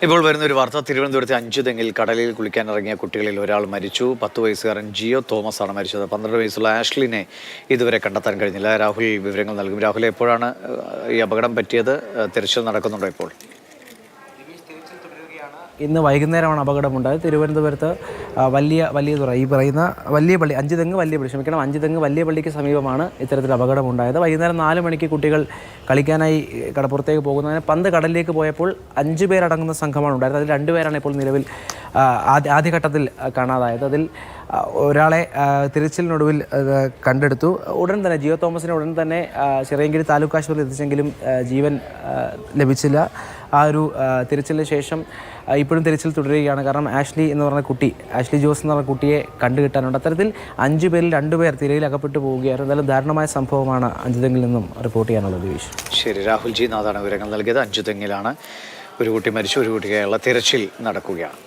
ഇപ്പോൾ വരുന്ന ഒരു വാർത്ത തിരുവനന്തപുരത്തെ അഞ്ചുതെങ്ങിൽ കടലിൽ കുളിക്കാനിറങ്ങിയ കുട്ടികളിൽ ഒരാൾ മരിച്ചു. 10 വയസ്സുകാരൻ ജിയോ തോമസ് ആണ് മരിച്ചത്. 12 വയസ്സുള്ള ആഷ്ലിനെ ഇതുവരെ കണ്ടെത്താൻ കഴിഞ്ഞില്ല. രാഹുൽ വിവരങ്ങൾ നൽകും. രാഹുൽ, എപ്പോഴാണ് ഈ അപകടം പറ്റിയത്? തിരച്ചിൽ നടക്കുന്നുണ്ടോ ഇപ്പോൾ? ഇന്ന് വൈകുന്നേരമാണ് അപകടമുണ്ടായത്. തിരുവനന്തപുരത്ത് വലിയതുറ ഈ പറയുന്ന വലിയ പള്ളി അഞ്ചുതെങ്ങ് വലിയ പള്ളിക്ക് സമീപമാണ് ഇത്തരത്തിൽ അപകടമുണ്ടായത്. വൈകുന്നേരം 4 മണിക്ക് കുട്ടികൾ കളിക്കാനായി കടപ്പുറത്തേക്ക് പോകുന്നതിന് പന്ത് കടലിലേക്ക് പോയപ്പോൾ 5 പേരടങ്ങുന്ന സംഘമാണ് ഉണ്ടായിരുന്നത്. അതിൽ 2 പേരാണ് ഇപ്പോൾ നിലവിൽ ആദ്യഘട്ടത്തിൽ കാണാതായത്. അതിൽ ഒരാളെ തിരച്ചിലിനൊടുവിൽ കണ്ടെടുത്തു. ഉടൻ തന്നെ ജിയോ തോമസിനെ ഉടൻ തന്നെ ചിറയൻകീഴ് താലൂക്ക് ആശുപത്രിയിൽ എത്തിച്ചെങ്കിലും ജീവൻ ലഭിച്ചില്ല. ആ ഒരു തിരച്ചിലിന് ശേഷം ഇപ്പോഴും തിരച്ചിൽ തുടരുകയാണ്. കാരണം ആഷ്ലി ജോസ് എന്ന് പറഞ്ഞ കുട്ടിയെ കണ്ടുകിട്ടാനുണ്ട്. അത്തരത്തിൽ 5 പേരിൽ 2 പേർ തിരയിൽ അകപ്പെട്ടു പോവുകയായിരുന്നു. എന്തായാലും ദാരുണമായ സംഭവമാണ് അഞ്ചുതെങ്ങിൽ നിന്നും റിപ്പോർട്ട് ചെയ്യാനുള്ളത്. ശരി, രാഹുൽ ജി നാഥാണ് വിവരങ്ങൾ നൽകിയത്. അഞ്ചുതെങ്ങിലാണ് ഒരു കുട്ടി മരിച്ചു. ഒരു കുട്ടിക്കായുള്ള തിരച്ചിൽ നടക്കുകയാണ്.